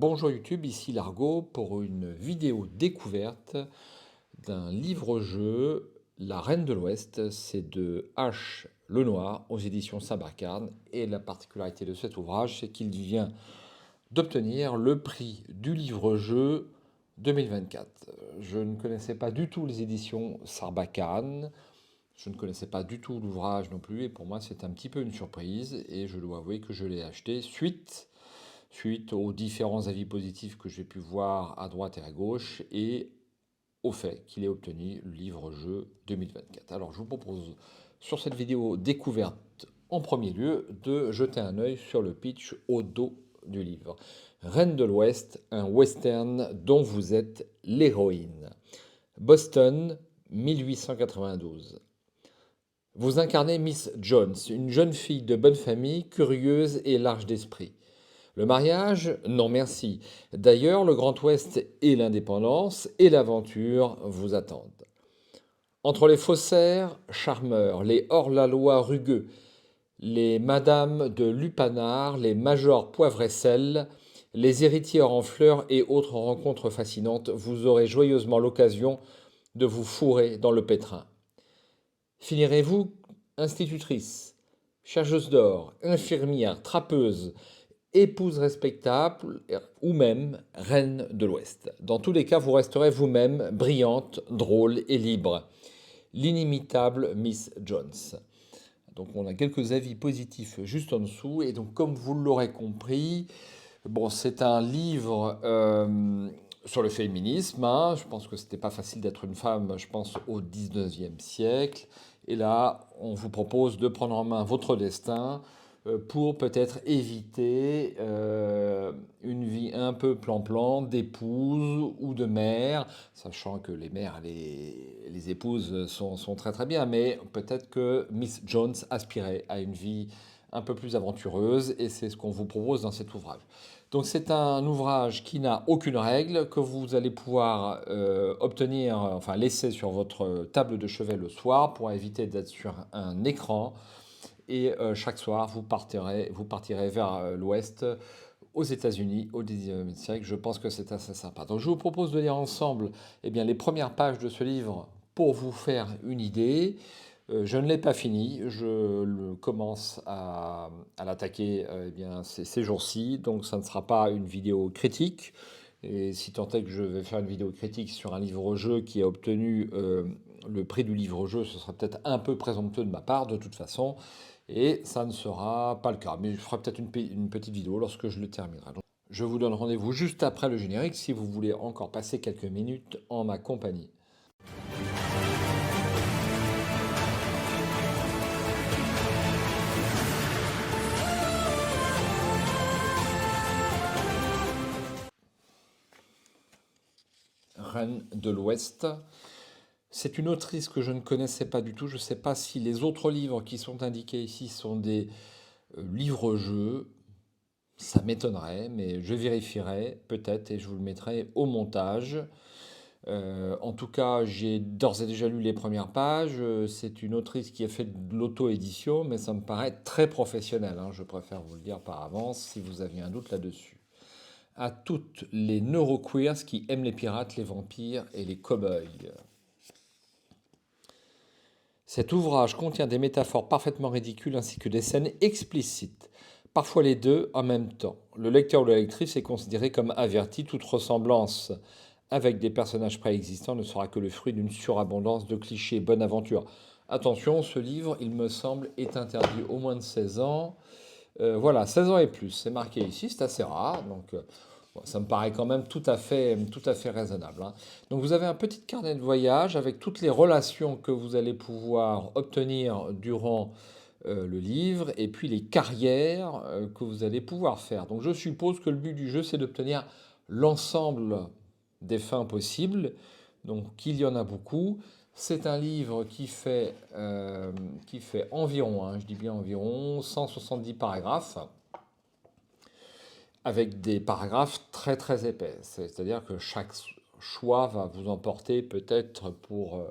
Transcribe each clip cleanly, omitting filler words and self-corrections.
Bonjour YouTube, ici Largo pour une vidéo découverte d'un livre-jeu, La Reine de l'Ouest. C'est de H. Lenoir aux éditions Saint-Bacard. Et la particularité de cet ouvrage, c'est qu'il vient d'obtenir le prix du livre-jeu 2024. Je ne connaissais pas du tout les éditions Sarbacane. Je ne connaissais pas du tout l'ouvrage non plus. Et pour moi, c'est un petit peu une surprise. Et je dois avouer que je l'ai acheté suite aux différents avis positifs que j'ai pu voir à droite et à gauche et au fait qu'il ait obtenu le livre-jeu 2024. Alors je vous propose sur cette vidéo découverte en premier lieu de jeter un œil sur le pitch au dos du livre. Reine de l'Ouest, un western dont vous êtes l'héroïne. Boston, 1892. Vous incarnez Miss Jones, une jeune fille de bonne famille, curieuse et large d'esprit. Le mariage? Non merci. D'ailleurs, le Grand Ouest et l'indépendance et l'aventure vous attendent. Entre les faussaires, charmeurs, les hors-la-loi rugueux, les madames de lupanar, les majors poivre et sel, les héritiers en fleurs et autres rencontres fascinantes, vous aurez joyeusement l'occasion de vous fourrer dans le pétrin. Finirez-vous institutrice, chercheuse d'or, infirmière, trappeuse, épouse respectable ou même reine de l'Ouest. Dans tous les cas, vous resterez vous-même brillante, drôle et libre. L'inimitable Miss Jones. Donc on a quelques avis positifs juste en dessous. Et donc comme vous l'aurez compris, bon, c'est un livre sur le féminisme. Hein. Je pense que c'était pas facile d'être une femme, je pense, au 19e siècle. Et là, on vous propose de prendre en main votre destin pour peut-être éviter une vie un peu plan-plan d'épouse ou de mère, sachant que les mères et les épouses sont très très bien, mais peut-être que Miss Jones aspirait à une vie un peu plus aventureuse, et c'est ce qu'on vous propose dans cet ouvrage. Donc c'est un ouvrage qui n'a aucune règle, que vous allez pouvoir obtenir, enfin laisser sur votre table de chevet le soir pour éviter d'être sur un écran. Et chaque soir, vous partirez vers l'ouest, aux États-Unis, au 19e siècle. Je pense que c'est assez sympa. Donc je vous propose de lire ensemble eh bien, les premières pages de ce livre pour vous faire une idée. Je ne l'ai pas fini, commence à l'attaquer eh bien, ces jours-ci, donc ça ne sera pas une vidéo critique. Et si tant est que je vais faire une vidéo critique sur un livre-jeu qui a obtenu le prix du livre-jeu, ce sera peut-être un peu présomptueux de ma part, de toute façon, et ça ne sera pas le cas. Mais je ferai peut-être une petite vidéo lorsque je le terminerai. Donc, je vous donne rendez-vous juste après le générique si vous voulez encore passer quelques minutes en ma compagnie. Reine de l'Ouest. C'est une autrice que je ne connaissais pas du tout. Je ne sais pas si les autres livres qui sont indiqués ici sont des livres-jeux. Ça m'étonnerait, mais je vérifierai peut-être et je vous le mettrai au montage. En tout cas, j'ai d'ores et déjà lu les premières pages. C'est une autrice qui a fait de l'auto-édition, mais ça me paraît très professionnel. Hein. Je préfère vous le dire par avance si vous aviez un doute là-dessus. À toutes les neuroqueers qui aiment les pirates, les vampires et les cow-boys. Cet ouvrage contient des métaphores parfaitement ridicules ainsi que des scènes explicites, parfois les deux en même temps. Le lecteur ou la lectrice est considéré comme averti. Toute ressemblance avec des personnages préexistants ne sera que le fruit d'une surabondance de clichés. Bonne aventure. Attention, ce livre, il me semble, est interdit au moins de 16 ans. Voilà, 16 ans et plus, c'est marqué ici, c'est assez rare, donc bon, ça me paraît quand même tout à fait raisonnable. Hein. Donc vous avez un petit carnet de voyage avec toutes les relations que vous allez pouvoir obtenir durant le livre et puis les carrières que vous allez pouvoir faire. Donc je suppose que le but du jeu, c'est d'obtenir l'ensemble des fins possibles, donc il y en a beaucoup. C'est un livre qui fait environ, hein, je dis bien environ, 170 paragraphes, avec des paragraphes très très épais. C'est-à-dire que chaque choix va vous emporter peut-être pour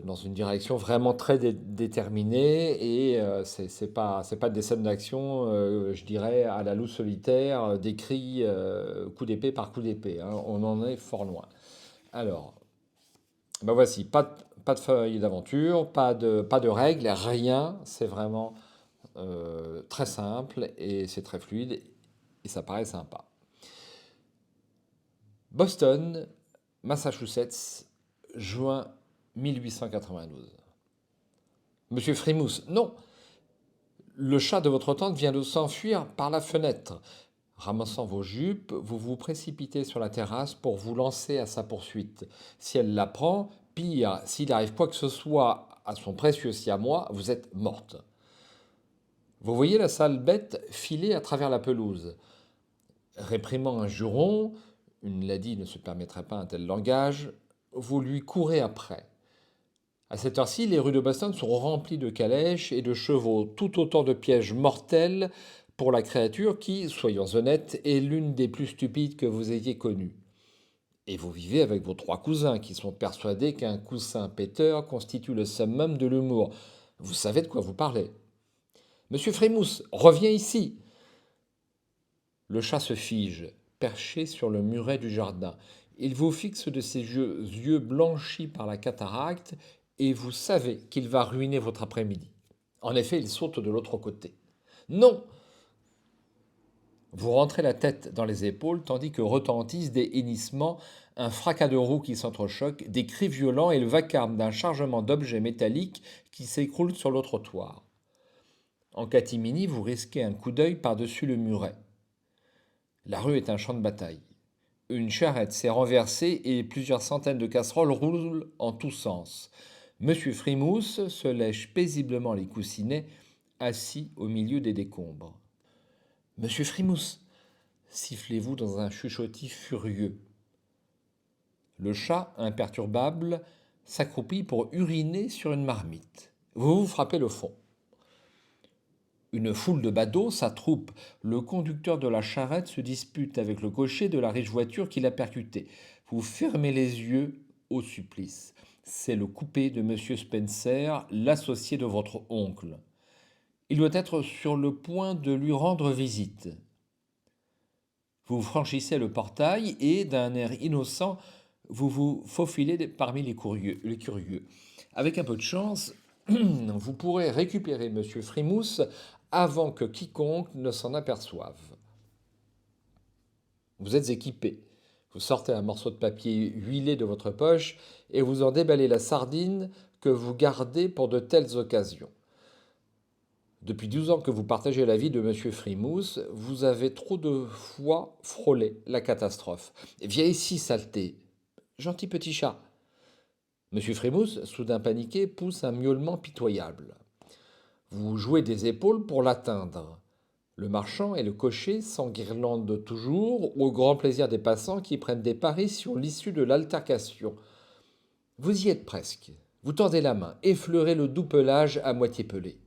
dans une direction vraiment très déterminée et c'est pas des scènes d'action, je dirais, à la loup solitaire, des cris coup d'épée par coup d'épée, hein. On en est fort loin. Alors, ben voici, pas de feuille d'aventure, pas de règles, rien, c'est vraiment très simple et c'est très fluide et ça paraît sympa. Boston, Massachusetts, juin 1892. Monsieur Frimousse, non, le chat de votre tante vient de s'enfuir par la fenêtre. Ramassant vos jupes, vous vous précipitez sur la terrasse pour vous lancer à sa poursuite. Si elle la prend, pire, s'il arrive quoi que ce soit à son précieux siamois, vous êtes morte. Vous voyez la sale bête filer à travers la pelouse. Réprimant un juron, une lady ne se permettrait pas un tel langage, vous lui courez après. À cette heure-ci, les rues de Boston sont remplies de calèches et de chevaux, tout autant de pièges mortels pour la créature qui, soyons honnêtes, est l'une des plus stupides que vous ayez connues. Et vous vivez avec vos trois cousins qui sont persuadés qu'un coussin péteur constitue le summum de l'humour. Vous savez de quoi vous parlez. Monsieur Frémousse, reviens ici. Le chat se fige, perché sur le muret du jardin. Il vous fixe de ses yeux blanchis par la cataracte et vous savez qu'il va ruiner votre après-midi. En effet, il saute de l'autre côté. Non. Vous rentrez la tête dans les épaules tandis que retentissent des hennissements, un fracas de roues qui s'entrechoquent, des cris violents et le vacarme d'un chargement d'objets métalliques qui s'écroulent sur le trottoir. En catimini, vous risquez un coup d'œil par-dessus le muret. La rue est un champ de bataille. Une charrette s'est renversée et plusieurs centaines de casseroles roulent en tous sens. Monsieur Frimousse se lèche paisiblement les coussinets, assis au milieu des décombres. Monsieur Frimousse, sifflez-vous dans un chuchotis furieux. Le chat, imperturbable, s'accroupit pour uriner sur une marmite. Vous vous frappez le fond. Une foule de badauds s'attroupe. Le conducteur de la charrette se dispute avec le cocher de la riche voiture qui l'a percuté. Vous fermez les yeux au supplice. C'est le coupé de M. Spencer, l'associé de votre oncle. Il doit être sur le point de lui rendre visite. Vous franchissez le portail et, d'un air innocent, vous vous faufilez parmi les curieux. Avec un peu de chance, vous pourrez récupérer M. Frimousse avant que quiconque ne s'en aperçoive. Vous êtes équipé. Vous sortez un morceau de papier huilé de votre poche et vous en déballez la sardine que vous gardez pour de telles occasions. Depuis 12 ans que vous partagez la vie de M. Frimousse, vous avez trop de fois frôlé la catastrophe. Viens ici, saleté. Gentil petit chat. M. Frimousse, soudain paniqué, pousse un miaulement pitoyable. Vous jouez des épaules pour l'atteindre. Le marchand et le cocher s'enguirlandent toujours, au grand plaisir des passants qui prennent des paris sur l'issue de l'altercation. Vous y êtes presque. Vous tendez la main, effleurez le doux pelage à moitié pelé.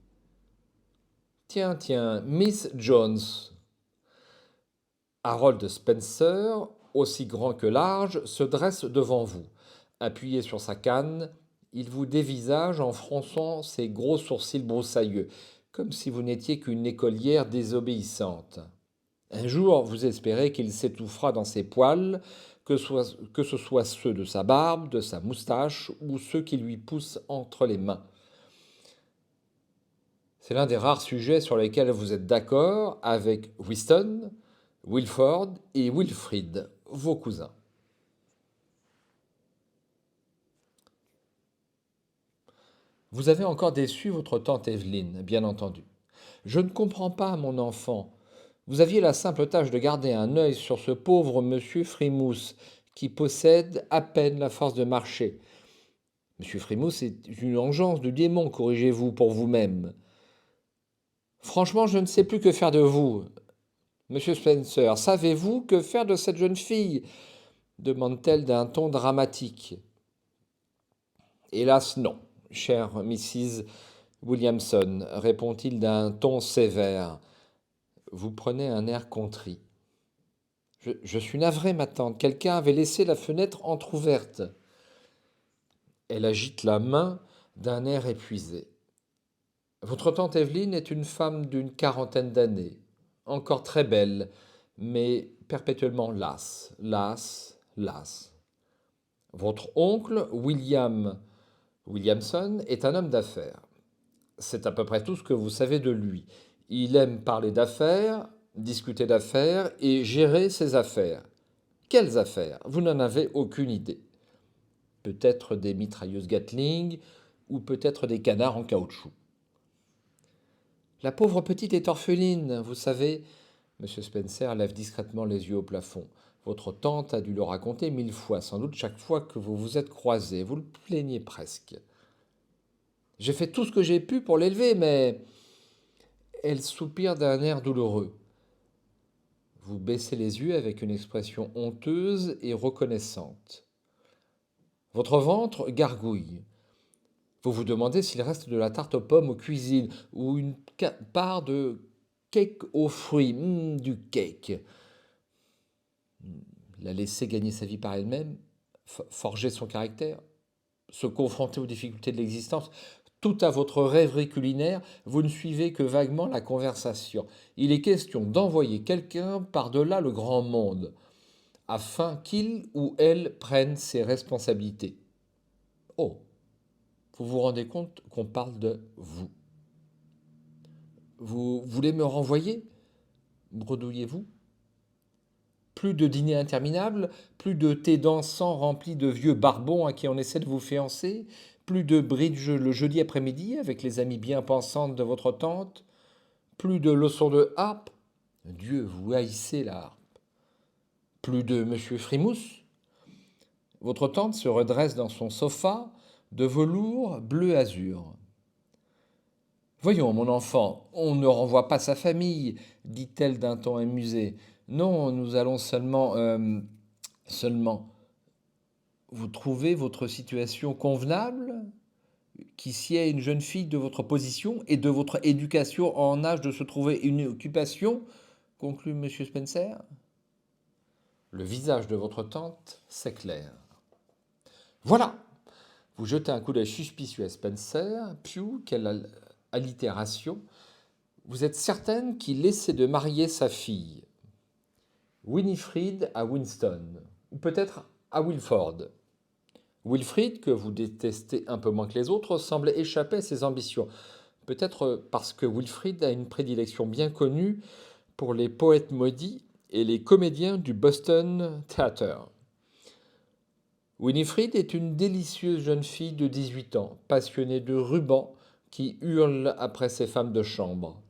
Tiens, tiens, Miss Jones. Harold Spencer, aussi grand que large, se dresse devant vous. Appuyé sur sa canne, il vous dévisage en fronçant ses gros sourcils broussailleux, comme si vous n'étiez qu'une écolière désobéissante. Un jour, vous espérez qu'il s'étouffera dans ses poils, que ce soit ceux de sa barbe, de sa moustache ou ceux qui lui poussent entre les mains. C'est l'un des rares sujets sur lesquels vous êtes d'accord avec Weston, Wilford et Wilfrid, vos cousins. Vous avez encore déçu votre tante Evelyne, bien entendu. Je ne comprends pas, mon enfant. Vous aviez la simple tâche de garder un œil sur ce pauvre monsieur Frimousse, qui possède à peine la force de marcher. Monsieur Frimousse est une engeance du démon, corrigez-vous pour vous-même. Franchement, je ne sais plus que faire de vous. Monsieur Spencer, savez-vous que faire de cette jeune fille demande-t-elle d'un ton dramatique. Hélas, non, chère Mrs. Williamson, répond-il d'un ton sévère. Vous prenez un air contrit. Je suis navré, ma tante. Quelqu'un avait laissé la fenêtre entr'ouverte. Elle agite la main d'un air épuisé. Votre tante Evelyne est une femme d'une quarantaine d'années, encore très belle, mais perpétuellement lasse, lasse, lasse. Votre oncle, Williamson, est un homme d'affaires. C'est à peu près tout ce que vous savez de lui. Il aime parler d'affaires, discuter d'affaires et gérer ses affaires. Quelles affaires? Vous n'en avez aucune idée. Peut-être des mitrailleuses Gatling ou peut-être des canards en caoutchouc. La pauvre petite est orpheline, vous savez. Monsieur Spencer lève discrètement les yeux au plafond. Votre tante a dû le raconter 1000 fois, sans doute chaque fois que vous vous êtes croisés. Vous le plaignez presque. J'ai fait tout ce que j'ai pu pour l'élever, mais... Elle soupire d'un air douloureux. Vous baissez les yeux avec une expression honteuse et reconnaissante. Votre ventre gargouille. Vous vous demandez s'il reste de la tarte aux pommes aux cuisines ou une part de cake aux fruits. Du cake. La laisser gagner sa vie par elle-même, forger son caractère, se confronter aux difficultés de l'existence, tout à votre rêverie culinaire, vous ne suivez que vaguement la conversation. Il est question d'envoyer quelqu'un par-delà le grand monde, afin qu'il ou elle prenne ses responsabilités. Oh, vous vous rendez compte qu'on parle de vous. Vous voulez me renvoyer? Bredouillez-vous. Plus de dîners interminables, plus de thé dansant rempli de vieux barbons à qui on essaie de vous fiancer, plus de bridge le jeudi après-midi avec les amies bien pensantes de votre tante, plus de leçons de harpe. Dieu, vous haïssez la harpe. Plus de monsieur Frimousse. Votre tante se redresse dans son sofa de velours bleu-azur. Voyons, mon enfant, on ne renvoie pas sa famille, dit-elle d'un ton amusé. Non, nous allons seulement. Vous trouvez votre situation convenable? Qu'ici est une jeune fille de votre position et de votre éducation en âge de se trouver une occupation, conclut M. Spencer. Le visage de votre tante s'éclaire. Voilà. Vous jetez un coup d'œil suspicieux à Spencer. Phew, quelle allitération. Vous êtes certaine qu'il essaie de marier sa fille. Winifred à Winston, ou peut-être à Wilford. Wilfrid, que vous détestez un peu moins que les autres, semble échapper à ses ambitions. Peut-être parce que Wilfrid a une prédilection bien connue pour les poètes maudits et les comédiens du Boston Theatre. Winifred est une délicieuse jeune fille de 18 ans, passionnée de rubans, qui hurle après ses femmes de chambre.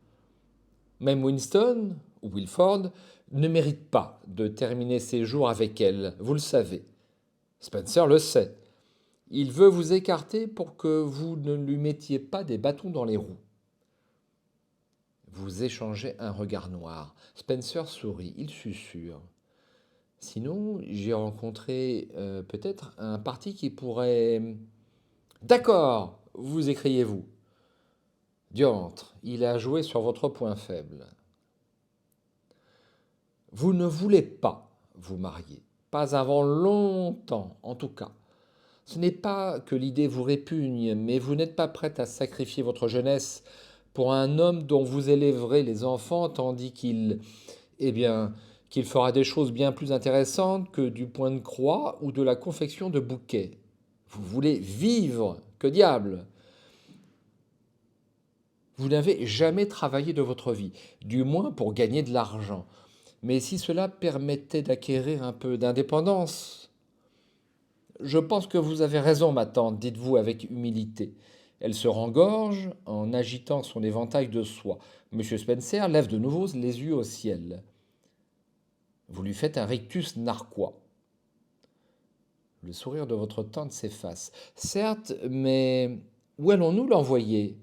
Même Winston, ou Wilford, ne mérite pas de terminer ses jours avec elle, vous le savez. Spencer le sait. Il veut vous écarter pour que vous ne lui mettiez pas des bâtons dans les roues. Vous échangez un regard noir. Spencer sourit, il susurre. Sinon, j'ai rencontré peut-être un parti qui pourrait... D'accord, vous écriez-vous. Diantre, il a joué sur votre point faible. Vous ne voulez pas vous marier. Pas avant longtemps, en tout cas. Ce n'est pas que l'idée vous répugne, mais vous n'êtes pas prête à sacrifier votre jeunesse pour un homme dont vous élèverez les enfants, tandis qu'il fera des choses bien plus intéressantes que du point de croix ou de la confection de bouquets. Vous voulez vivre, que diable! Vous n'avez jamais travaillé de votre vie, du moins pour gagner de l'argent. Mais si cela permettait d'acquérir un peu d'indépendance, je pense que vous avez raison, ma tante, dites-vous avec humilité. Elle se rengorge en agitant son éventail de soie. Monsieur Spencer lève de nouveau les yeux au ciel. Vous lui faites un rictus narquois. Le sourire de votre tante s'efface. Certes, mais où allons-nous l'envoyer?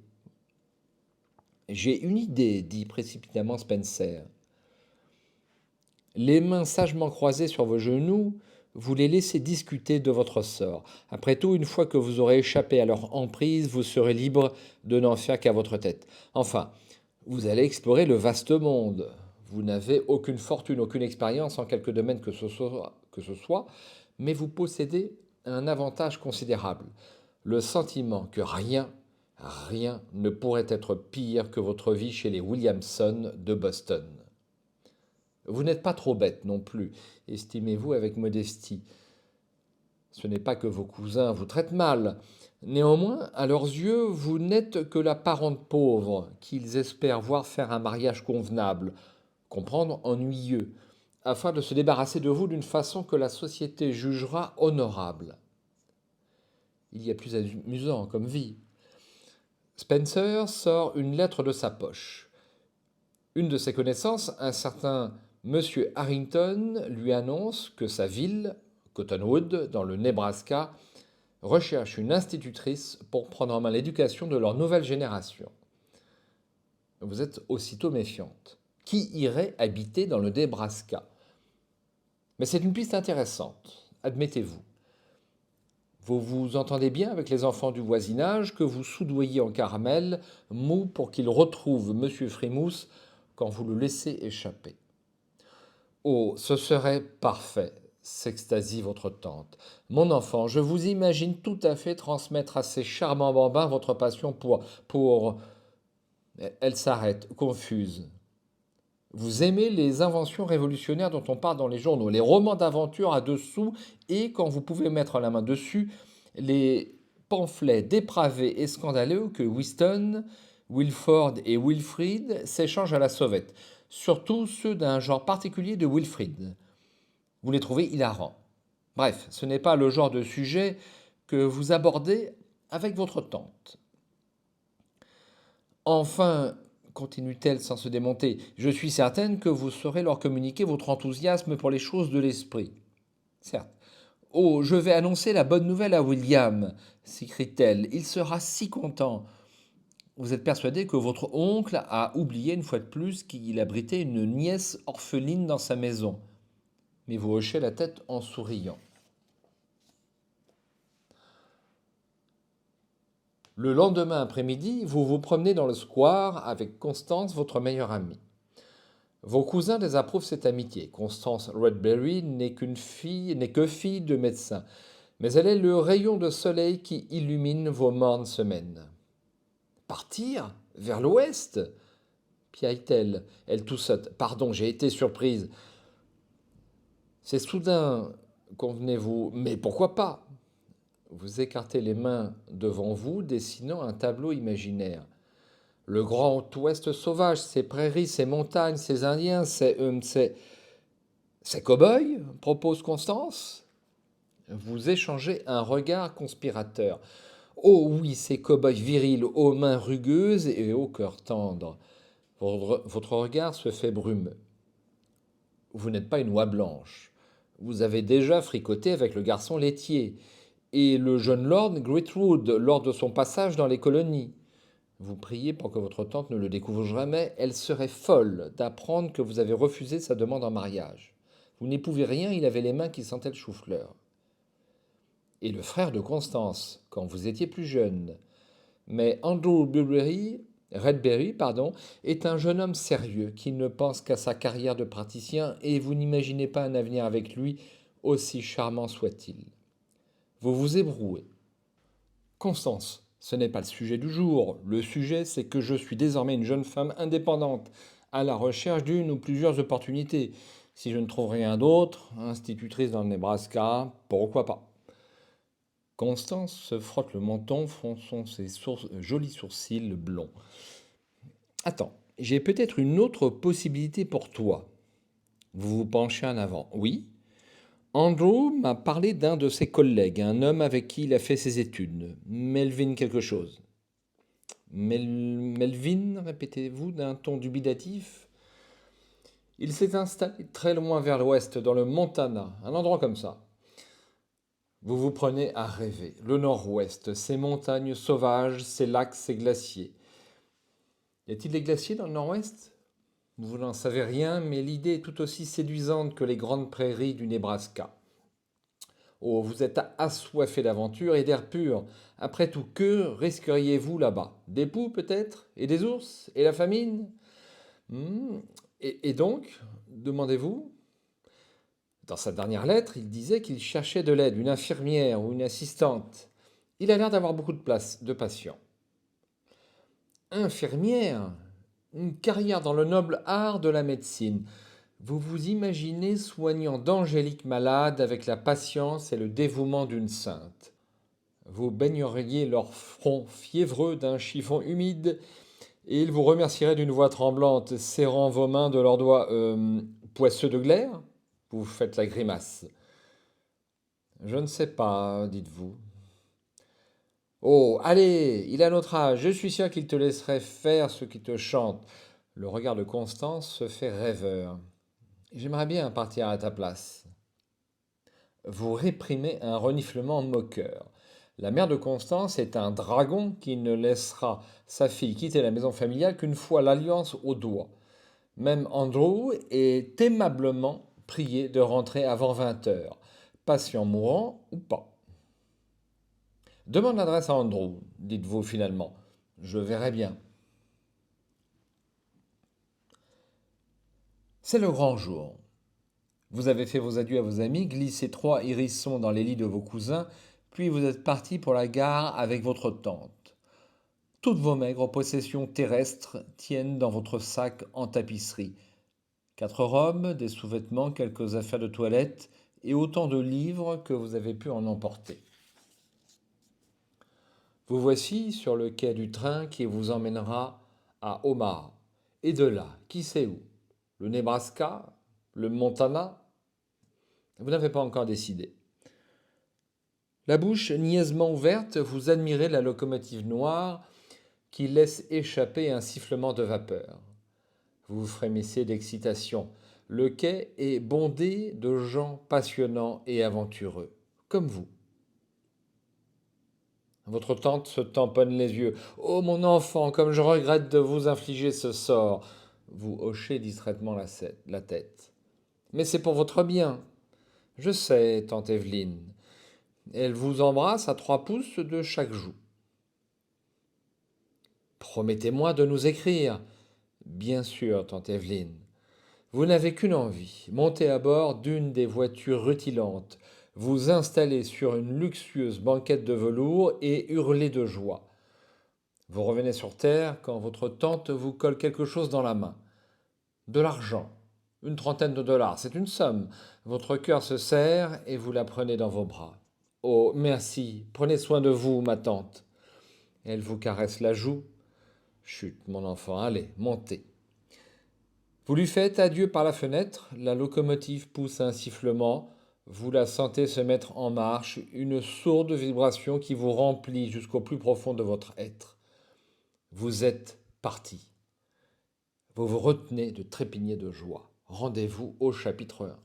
J'ai une idée, dit précipitamment Spencer. Les mains sagement croisées sur vos genoux, vous les laissez discuter de votre sort. Après tout, une fois que vous aurez échappé à leur emprise, vous serez libre de n'en faire qu'à votre tête. Enfin, vous allez explorer le vaste monde. Vous n'avez aucune fortune, aucune expérience en quelque domaine que ce soit, mais vous possédez un avantage considérable. le sentiment que rien ne pourrait être pire que votre vie chez les Williamson de Boston. Vous n'êtes pas trop bête non plus, estimez-vous avec modestie. Ce n'est pas que vos cousins vous traitent mal. Néanmoins, à leurs yeux, vous n'êtes que la parente pauvre qu'ils espèrent voir faire un mariage convenable, comprendre ennuyeux, afin de se débarrasser de vous d'une façon que la société jugera honorable. Il y a plus amusant comme vie. Spencer sort une lettre de sa poche. Une de ses connaissances, un certain Monsieur Harrington, lui annonce que sa ville, Cottonwood, dans le Nebraska, recherche une institutrice pour prendre en main l'éducation de leur nouvelle génération. Vous êtes aussitôt méfiante. Qui irait habiter dans le Nebraska? Mais c'est une piste intéressante, admettez-vous. Vous vous entendez bien avec les enfants du voisinage que vous soudoyez en caramel, mou pour qu'ils retrouvent Monsieur Frimousse quand vous le laissez échapper. Oh, ce serait parfait, s'extasie votre tante. Mon enfant, je vous imagine tout à fait transmettre à ces charmants bambins votre passion pour... Elle s'arrête, confuse. Vous aimez les inventions révolutionnaires dont on parle dans les journaux, les romans d'aventure à dessous et, quand vous pouvez mettre la main dessus, les pamphlets dépravés et scandaleux que Winston, Wilford et Wilfrid s'échangent à la sauvette, surtout ceux d'un genre particulier de Wilfrid. Vous les trouvez hilarants. Bref, ce n'est pas le genre de sujet que vous abordez avec votre tante. Enfin, continue-t-elle sans se démonter, je suis certaine que vous saurez leur communiquer votre enthousiasme pour les choses de l'esprit. Certes. Oh, je vais annoncer la bonne nouvelle à William, s'écrie-t-elle. Il sera si content. Vous êtes persuadé que votre oncle a oublié une fois de plus qu'il abritait une nièce orpheline dans sa maison. Mais vous hochez la tête en souriant. Le lendemain après-midi, vous vous promenez dans le square avec Constance, votre meilleure amie. Vos cousins désapprouvent cette amitié. Constance Redberry n'est que fille de médecin, mais elle est le rayon de soleil qui illumine vos mornes semaines. Partir vers l'ouest piaille-t-elle. Elle toussote. Pardon, j'ai été surprise. C'est soudain, convenez-vous, mais pourquoi pas? Vous écartez les mains devant vous, dessinant un tableau imaginaire. Le grand ouest sauvage, ses prairies, ses montagnes, ses indiens, ses cow-boys, propose Constance. Vous échangez un regard conspirateur. Oh oui, ces cow-boys virils aux mains rugueuses et au cœur tendre. Votre regard se fait brumeux. Vous n'êtes pas une oie blanche. Vous avez déjà fricoté avec le garçon laitier et le jeune lord Gritwood lors de son passage dans les colonies. Vous priez pour que votre tante ne le découvre jamais. Elle serait folle d'apprendre que vous avez refusé sa demande en mariage. Vous n'épouvez rien, il avait les mains qui sentaient le chou-fleur. Et le frère de Constance, quand vous étiez plus jeune. Mais Andrew Redberry, est un jeune homme sérieux qui ne pense qu'à sa carrière de praticien et vous n'imaginez pas un avenir avec lui, aussi charmant soit-il. Vous vous ébrouez. Constance, ce n'est pas le sujet du jour. Le sujet, c'est que je suis désormais une jeune femme indépendante, à la recherche d'une ou plusieurs opportunités. Si je ne trouve rien d'autre, institutrice dans le Nebraska, pourquoi pas? Constance se frotte le menton, fronçant ses jolis sourcils blonds. Attends, j'ai peut-être une autre possibilité pour toi. Vous vous penchez en avant. Oui. Andrew m'a parlé d'un de ses collègues, un homme avec qui il a fait ses études. Melvin quelque chose. Melvin, répétez-vous d'un ton dubitatif. Il s'est installé très loin vers l'ouest, dans le Montana, un endroit comme ça. Vous vous prenez à rêver. Le nord-ouest, ces montagnes sauvages, ces lacs, ces glaciers. Y a-t-il des glaciers dans le nord-ouest? Vous n'en savez rien, mais l'idée est tout aussi séduisante que les grandes prairies du Nebraska. Oh, vous êtes assoiffé d'aventure et d'air pur. Après tout, que risqueriez-vous là-bas? Des poux peut-être? Et des ours? Et la famine? Et donc, demandez-vous? Dans sa dernière lettre, il disait qu'il cherchait de l'aide, une infirmière ou une assistante. Il a l'air d'avoir beaucoup de patients. Infirmière, une carrière dans le noble art de la médecine. Vous vous imaginez soignant d'angéliques malades avec la patience et le dévouement d'une sainte. Vous baigneriez leur front fiévreux d'un chiffon humide et ils vous remercieraient d'une voix tremblante, serrant vos mains de leurs doigts poisseux de glaire. Vous faites la grimace. Je ne sais pas, dites-vous. Oh, allez, il a notre âge, je suis sûr qu'il te laisserait faire ce qui te chante. Le regard de Constance se fait rêveur. J'aimerais bien partir à ta place. Vous réprimez un reniflement moqueur. La mère de Constance est un dragon qui ne laissera sa fille quitter la maison familiale qu'une fois l'alliance au doigt. Même Andrew est aimablement prié de rentrer avant 20 heures, patient mourant ou pas. Demande l'adresse à Andrew, dites-vous finalement. Je verrai bien. C'est le grand jour. Vous avez fait vos adieux à vos amis, glissé 3 hérissons dans les lits de vos cousins, puis vous êtes parti pour la gare avec votre tante. Toutes vos maigres possessions terrestres tiennent dans votre sac en tapisserie. 4 robes, des sous-vêtements, quelques affaires de toilette et autant de livres que vous avez pu en emporter. Vous voici sur le quai du train qui vous emmènera à Omaha. Et de là, qui sait où? Le Nebraska? Le Montana? Vous n'avez pas encore décidé. La bouche niaisement ouverte, vous admirez la locomotive noire qui laisse échapper un sifflement de vapeur. Vous frémissez d'excitation. Le quai est bondé de gens passionnants et aventureux, comme vous. Votre tante se tamponne les yeux. Oh mon enfant, comme je regrette de vous infliger ce sort. Vous hochez distraitement la tête. Mais c'est pour votre bien. Je sais, tante Evelyne. Elle vous embrasse à 3 pouces de chaque joue. Promettez-moi de nous écrire. Bien sûr, tante Evelyne. Vous n'avez qu'une envie, monter à bord d'une des voitures rutilantes, vous installer sur une luxueuse banquette de velours et hurler de joie. Vous revenez sur Terre quand votre tante vous colle quelque chose dans la main. De l'argent, une trentaine de dollars, c'est une somme. Votre cœur se serre et vous la prenez dans vos bras. Oh, merci, prenez soin de vous, ma tante. Elle vous caresse la joue. Chut, mon enfant, allez, montez. Vous lui faites adieu par la fenêtre, la locomotive pousse un sifflement, vous la sentez se mettre en marche, une sourde vibration qui vous remplit jusqu'au plus profond de votre être. Vous êtes parti. Vous vous retenez de trépigner de joie. Rendez-vous au chapitre 1.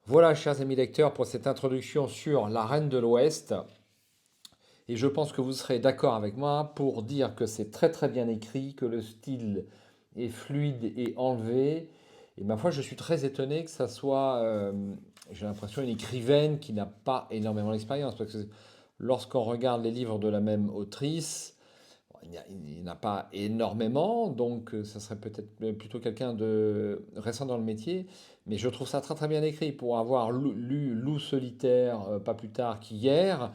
Voilà, chers amis lecteurs, pour cette introduction sur la Reine de l'Ouest. Et je pense que vous serez d'accord avec moi pour dire que c'est très très bien écrit, que le style est fluide et enlevé. Et ma foi, je suis très étonné que ça soit, j'ai l'impression, une écrivaine qui n'a pas énormément d'expérience. Parce que lorsqu'on regarde les livres de la même autrice, il n'y en a pas énormément, donc ça serait peut-être plutôt quelqu'un de récent dans le métier. Mais je trouve ça très très bien écrit. Pour avoir lu Loup solitaire pas plus tard qu'hier,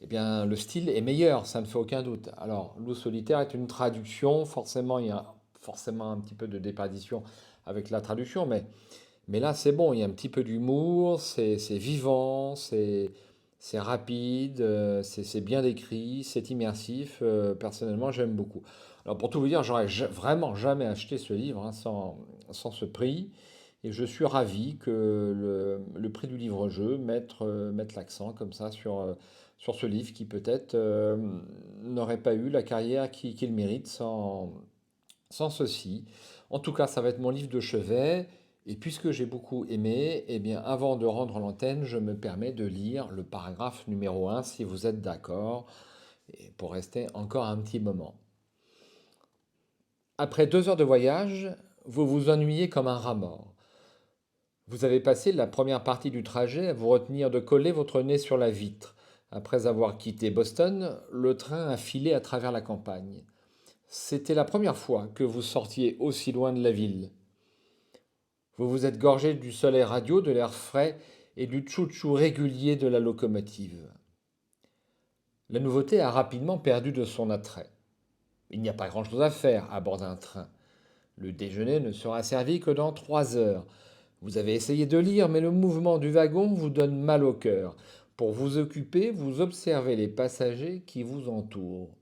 eh bien, le style est meilleur, ça ne fait aucun doute. Alors, Loup solitaire est une traduction, forcément, il y a forcément un petit peu de déperdition avec la traduction, mais là, c'est bon, il y a un petit peu d'humour, c'est vivant, c'est rapide, c'est bien décrit, c'est immersif. Personnellement, j'aime beaucoup. Alors, pour tout vous dire, j'aurais vraiment jamais acheté ce livre hein, sans ce prix. Et je suis ravi que le prix du livre-jeu mette l'accent comme ça sur ce livre qui peut-être n'aurait pas eu la carrière qu'il mérite sans ceci. En tout cas, ça va être mon livre de chevet. Et puisque j'ai beaucoup aimé, eh bien, avant de rendre l'antenne, je me permets de lire le paragraphe numéro 1, si vous êtes d'accord, et pour rester encore un petit moment. Après 2 heures de voyage, vous vous ennuyez comme un rat mort. Vous avez passé la première partie du trajet à vous retenir de coller votre nez sur la vitre. Après avoir quitté Boston, le train a filé à travers la campagne. C'était la première fois que vous sortiez aussi loin de la ville. Vous vous êtes gorgé du soleil radio, de l'air frais et du tchou-tchou régulier de la locomotive. La nouveauté a rapidement perdu de son attrait. Il n'y a pas grand-chose à faire à bord d'un train. Le déjeuner ne sera servi que dans 3 heures. Vous avez essayé de lire, mais le mouvement du wagon vous donne mal au cœur. Pour vous occuper, vous observez les passagers qui vous entourent.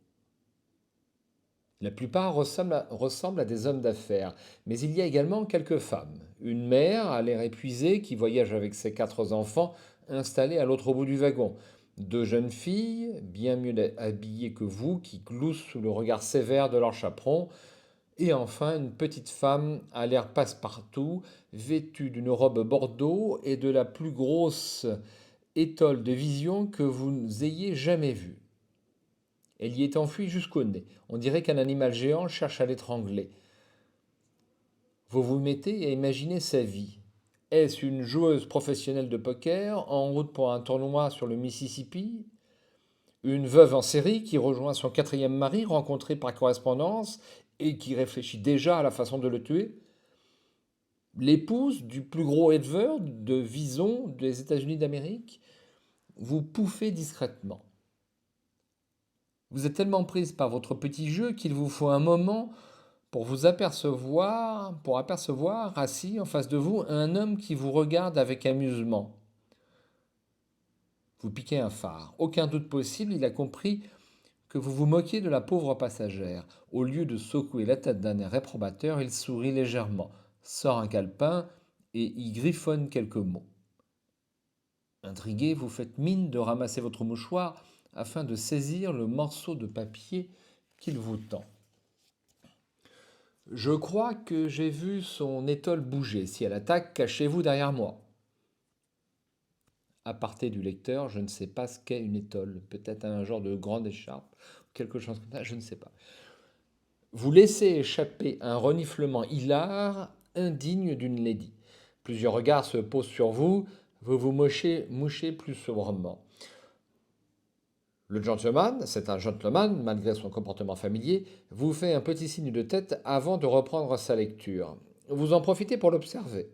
La plupart ressemblent à des hommes d'affaires, mais il y a également quelques femmes. Une mère, à l'air épuisé, qui voyage avec ses 4 enfants installés à l'autre bout du wagon. 2 jeunes filles, bien mieux habillées que vous, qui gloussent sous le regard sévère de leur chaperon. Et enfin, une petite femme à l'air passe-partout, vêtue d'une robe bordeaux et de la plus grosse étole de vision que vous ayez jamais vue. Elle y est enfuie jusqu'au nez. On dirait qu'un animal géant cherche à l'étrangler. Vous vous mettez à imaginer sa vie. Est-ce une joueuse professionnelle de poker en route pour un tournoi sur le Mississippi? Une veuve en série qui rejoint son 4e mari rencontré par correspondance et qui réfléchit déjà à la façon de le tuer? L'épouse du plus gros éleveur de visons des États-Unis d'Amérique? Vous pouffez discrètement. Vous êtes tellement prise par votre petit jeu qu'il vous faut un moment pour apercevoir assis en face de vous un homme qui vous regarde avec amusement. Vous piquez un phare. Aucun doute possible, il a compris que vous vous moquiez de la pauvre passagère. Au lieu de secouer la tête d'un air réprobateur, il sourit légèrement, sort un calepin et y griffonne quelques mots. Intrigué, vous faites mine de ramasser votre mouchoir afin de saisir le morceau de papier qu'il vous tend. Je crois que j'ai vu son étole bouger. Si elle attaque, cachez-vous derrière moi. Aparté du lecteur, je ne sais pas ce qu'est une étole. Peut-être un genre de grande écharpe, quelque chose comme ça, je ne sais pas. Vous laissez échapper un reniflement hilar indigne d'une lady. Plusieurs regards se posent sur vous, vous vous mouchez plus sobrement. Le gentleman, c'est un gentleman, malgré son comportement familier, vous fait un petit signe de tête avant de reprendre sa lecture. Vous en profitez pour l'observer.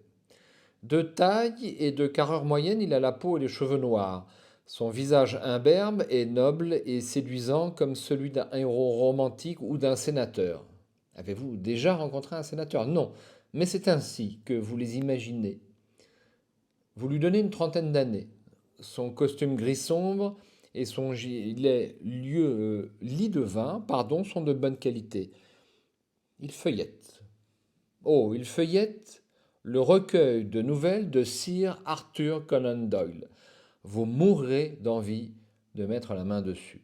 De taille et de carrure moyenne, il a la peau et les cheveux noirs. Son visage imberbe est noble et séduisant comme celui d'un héros romantique ou d'un sénateur. Avez-vous déjà rencontré un sénateur? Non, mais c'est ainsi que vous les imaginez. Vous lui donnez une trentaine d'années. Son costume gris sombre et son gilet lit de vin sont de bonne qualité. Il feuillette. Oh, il feuillette le recueil de nouvelles de Sir Arthur Conan Doyle. Vous mourrez d'envie de mettre la main dessus.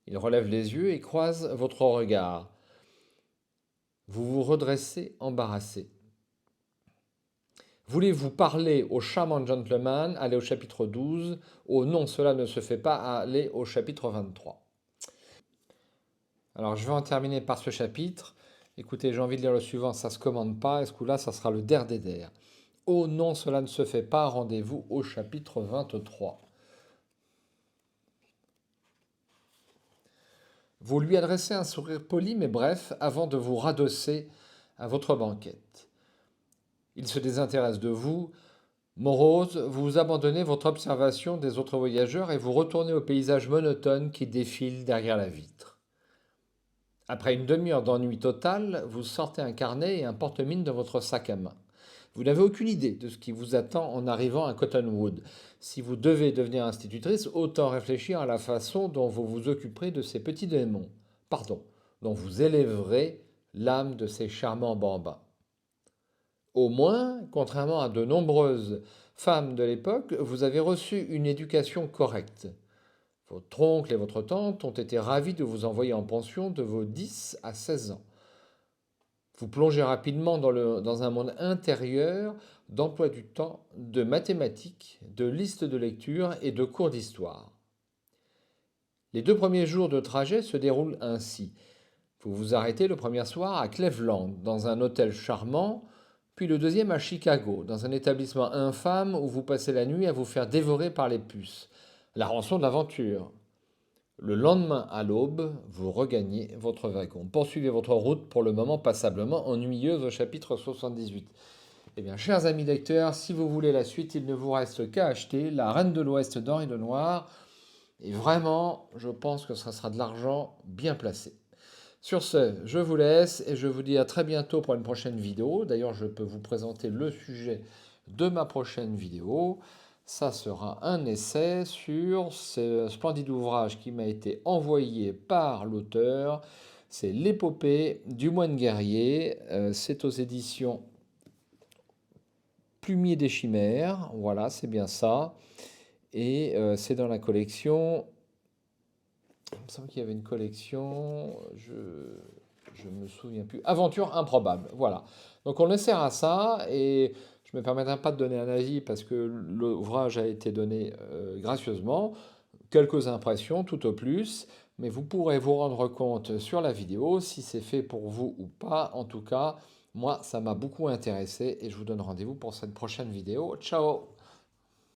Il relève les yeux et croise votre regard. Vous vous redressez embarrassé. Voulez-vous parler au charmant gentleman? Allez au chapitre 12. Oh non, cela ne se fait pas. Allez au chapitre 23. Alors je vais en terminer par ce chapitre. Écoutez, j'ai envie de lire le suivant, ça ne se commande pas. Et ce coup-là, ça sera le der des der. Oh non, cela ne se fait pas. Rendez-vous au chapitre 23. Vous lui adressez un sourire poli mais bref avant de vous radosser à votre banquette. Il se désintéresse de vous. Morose, vous abandonnez votre observation des autres voyageurs et vous retournez au paysage monotone qui défile derrière la vitre. Après une demi-heure d'ennui total, vous sortez un carnet et un porte-mine de votre sac à main. Vous n'avez aucune idée de ce qui vous attend en arrivant à Cottonwood. Si vous devez devenir institutrice, autant réfléchir à la façon dont vous vous occuperez de ces petits démons. Dont vous élèverez l'âme de ces charmants bambins. Au moins, contrairement à de nombreuses femmes de l'époque, vous avez reçu une éducation correcte. Votre oncle et votre tante ont été ravis de vous envoyer en pension de vos 10 à 16 ans. Vous plongez rapidement dans un monde intérieur d'emploi du temps, de mathématiques, de listes de lecture et de cours d'histoire. Les 2 premiers jours de trajet se déroulent ainsi. Vous vous arrêtez le premier soir à Cleveland, dans un hôtel charmant, puis le deuxième à Chicago, dans un établissement infâme où vous passez la nuit à vous faire dévorer par les puces. La rançon de l'aventure. Le lendemain à l'aube, vous regagnez votre wagon. Poursuivez votre route pour le moment passablement ennuyeuse au chapitre 78. Eh bien, chers amis lecteurs, si vous voulez la suite, il ne vous reste qu'à acheter La Reine de l'Ouest d'Henri Lenoir Et vraiment, je pense que ça sera de l'argent bien placé. Sur ce, je vous laisse et je vous dis à très bientôt pour une prochaine vidéo. D'ailleurs, je peux vous présenter le sujet de ma prochaine vidéo. Ça sera un essai sur ce splendide ouvrage qui m'a été envoyé par l'auteur. C'est l'épopée du moine guerrier. C'est aux éditions Plumier des Chimères. Voilà, c'est bien ça. Et c'est dans la collection. Il me semble qu'il y avait une collection. Je me souviens plus. Aventure improbable. Voilà. Donc on essaiera ça et je ne me permettrai pas de donner un avis parce que l'ouvrage a été donné gracieusement. Quelques impressions tout au plus, mais vous pourrez vous rendre compte sur la vidéo si c'est fait pour vous ou pas. En tout cas, moi, ça m'a beaucoup intéressé et je vous donne rendez-vous pour cette prochaine vidéo. Ciao!